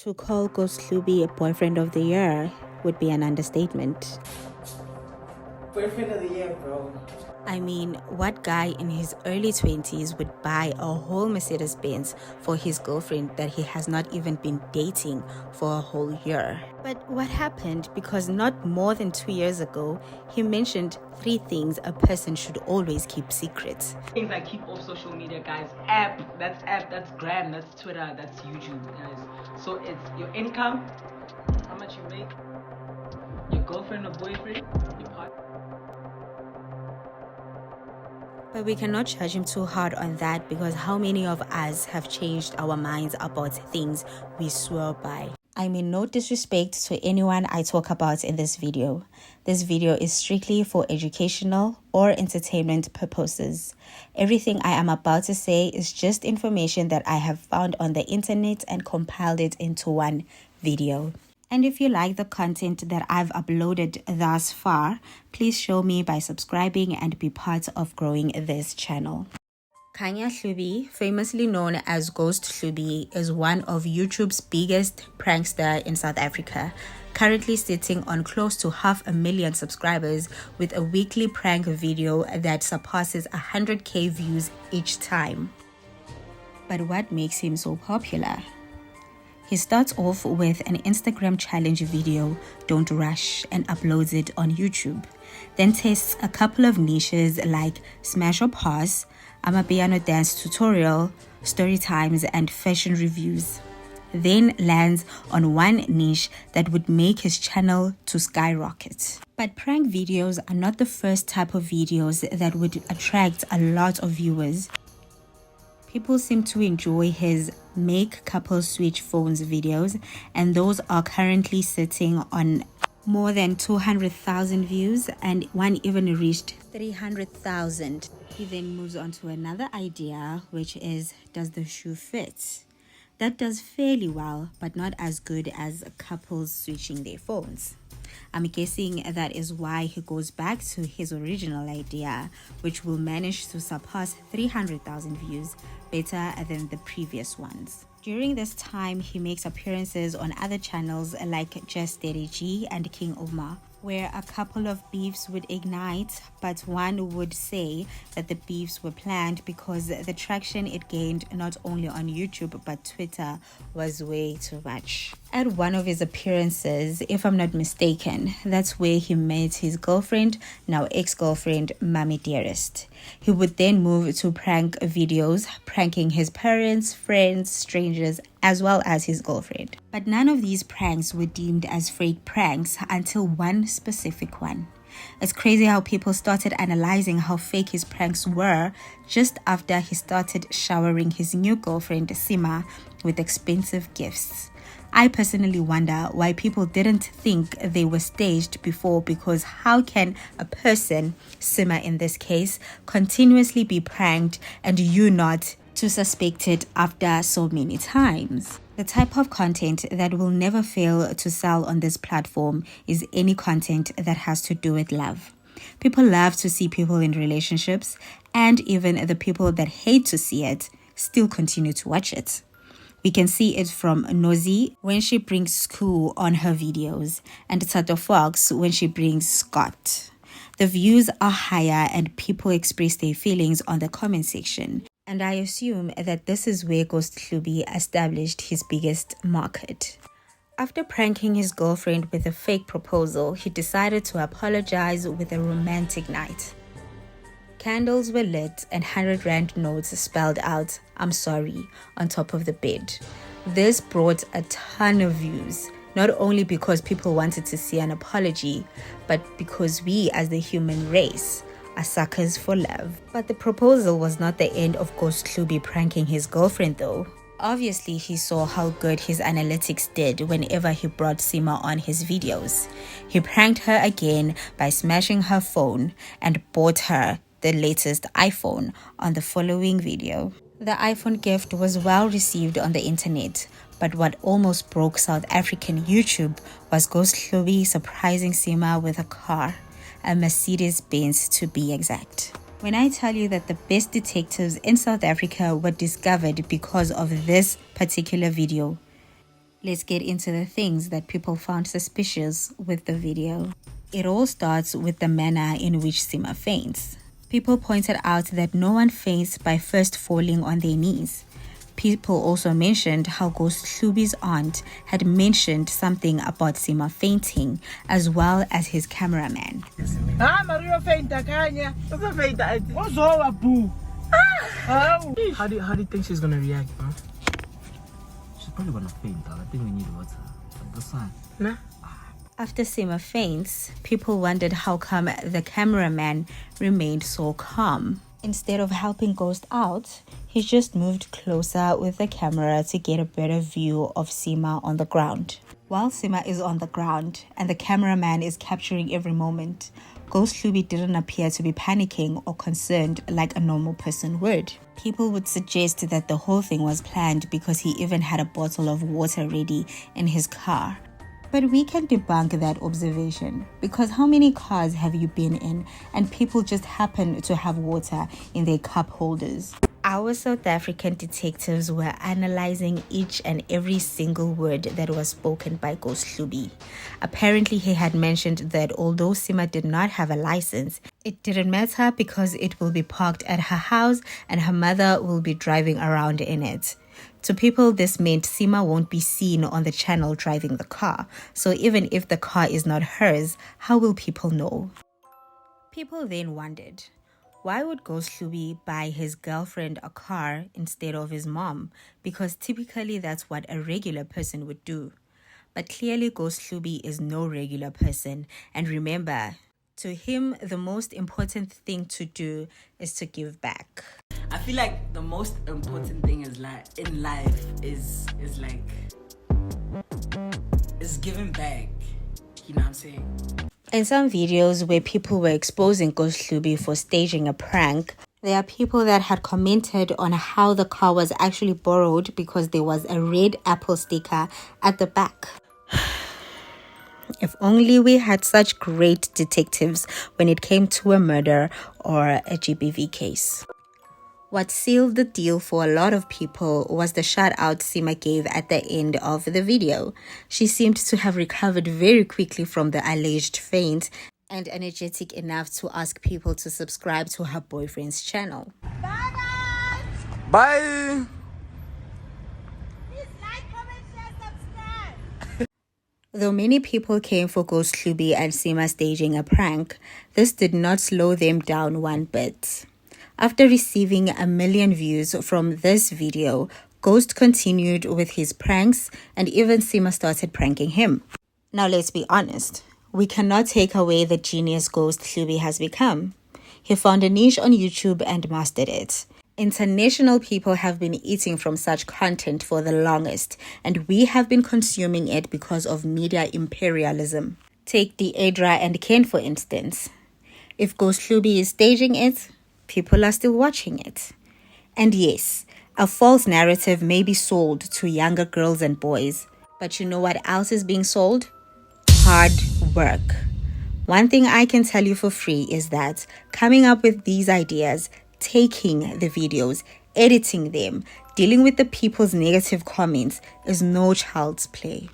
To call Ghost Hlubi a boyfriend of the year would be an understatement. Boyfriend of the year, bro. I mean, what guy in his early 20s would buy a whole Mercedes-Benz for his girlfriend that he has not even been dating for a whole year? But what happened? Because not more than 2 years ago, he mentioned 3 things a person should always keep secret. Things I keep off social media, guys. App, that's Gram, that's Twitter, that's YouTube, guys. So it's your income, how much you make, your girlfriend or boyfriend, your partner. But we cannot judge him too hard on that, because how many of us have changed our minds about things we swear by? I mean, no disrespect to anyone I talk about in this video. This video is strictly for educational or entertainment purposes. Everything I am about to say is just information that I have found on the internet and compiled it into one video. And if you like the content that I've uploaded thus far, please show me by subscribing and be part of growing this channel. Khanya Hlubi, famously known as Ghost Hlubi, is one of YouTube's biggest prankster in South Africa, currently sitting on close to 500,000 subscribers with a weekly prank video that surpasses 100k views each time. But what makes him so popular? He starts off with an Instagram challenge video, Don't Rush, and uploads it on YouTube. Then tests a couple of niches like Smash or Pass, Amapiano dance tutorial, story times, and fashion reviews. Then lands on one niche that would make his channel to skyrocket. But prank videos are not the first type of videos that would attract a lot of viewers. People seem to enjoy his make couples switch phones videos, and those are currently sitting on more than 200,000 views, and one even reached 300,000. He then moves on to another idea, which is, does the shoe fit? That does fairly well, but not as good as couples switching their phones. I'm guessing that is why he goes back to his original idea, which will manage to surpass 300,000 views, better than the previous ones. During this time, he makes appearances on other channels like Just Daddy G and King Omar, where a couple of beefs would ignite, but one would say that the beefs were planned because the traction it gained not only on YouTube but Twitter was way too much. At one of his appearances, if I'm not mistaken, that's where he met his girlfriend, now ex-girlfriend, Mami Dearest. He would then move to prank videos, pranking his parents, friends, strangers, as well as his girlfriend. But none of these pranks were deemed as fake pranks until one specific one. It's crazy how people started analyzing how fake his pranks were just after he started showering his new girlfriend, Sima, with expensive gifts. I personally wonder why people didn't think they were staged before, because how can a person, Sima in this case, continuously be pranked and you not to suspect it after so many times? The type of content that will never fail to sell on this platform is any content that has to do with love. People love to see people in relationships, and even the people that hate to see it still continue to watch it. We can see it from Nosy when she brings Sku on her videos, and Tato Fox when she brings Scott. The views are higher and people express their feelings on the comment section. And I assume that this is where Ghost Hlubi established his biggest market. After pranking his girlfriend with a fake proposal, he decided to apologize with a romantic night. Candles were lit and 100 Rand notes spelled out, "I'm sorry," on top of the bed. This brought a ton of views, not only because people wanted to see an apology, but because we as the human race are suckers for love. But the proposal was not the end of Ghost Hlubi pranking his girlfriend though. Obviously, he saw how good his analytics did whenever he brought Sima on his videos. He pranked her again by smashing her phone and bought her the latest iPhone on the following video. The iPhone gift was well received on the internet, but what almost broke South African YouTube was Ghost Hlubi surprising Sima with a car. A Mercedes-Benz to be exact. When I tell you that the best detectives in South Africa were discovered because of this particular video, Let's get into the things that people found suspicious with the video. It all starts with the manner in which Sima faints. People pointed out that no one faints by first falling on their knees. People also mentioned how Ghost Hlubi's aunt had mentioned something about Sima fainting, as well as his cameraman. How do you think she's gonna react, huh? She's probably gonna faint. I think we need water. The sun. Nah. After Sima faints, people wondered how come the cameraman remained so calm. Instead of helping Ghost out, he just moved closer with the camera to get a better view of Sima on the ground. While Sima is on the ground and the cameraman is capturing every moment, Ghost Hlubi didn't appear to be panicking or concerned like a normal person would. People would suggest that the whole thing was planned because he even had a bottle of water ready in his car. But we can debunk that observation, because how many cars have you been in and people just happen to have water in their cup holders? Our South African detectives were analyzing each and every single word that was spoken by Ghost Hlubi. Apparently, he had mentioned that although Sima did not have a license, it didn't matter because it will be parked at her house and her mother will be driving around in it. To people, this meant Sima won't be seen on the channel driving the car. So even if the car is not hers, how will people know? People then wondered, why would Ghost Hlubi buy his girlfriend a car instead of his mom? Because typically that's what a regular person would do. But clearly Ghost Hlubi is no regular person. And remember, to him, the most important thing to do is to give back. I feel like the most important thing is in life is giving back. You know what I'm saying? In some videos where people were exposing Ghost Hlubi for staging a prank, there are people that had commented on how the car was actually borrowed because there was a red Apple sticker at the back. If only we had such great detectives when it came to a murder or a GBV case. What sealed the deal for a lot of people was the shout out Sima gave at the end of the video. She seemed to have recovered very quickly from the alleged faint and energetic enough to ask people to subscribe to her boyfriend's channel. Bye. Though many people came for Ghost Hlubi and Sima staging a prank, this did not slow them down one bit. After receiving 1 million views from this video, Ghost continued with his pranks and even Sima started pranking him. Now let's be honest, we cannot take away the genius Ghost Hlubi has become. He found a niche on YouTube and mastered it. International people have been eating from such content for the longest, and we have been consuming it because of media imperialism. Take Deidra and Ken for instance. If Ghost Hlubi is staging it, people are still watching it. And yes, a false narrative may be sold to younger girls and boys, but you know what else is being sold? Hard work. One thing I can tell you for free is that coming up with these ideas, taking the videos, editing them, dealing with the people's negative comments is no child's play.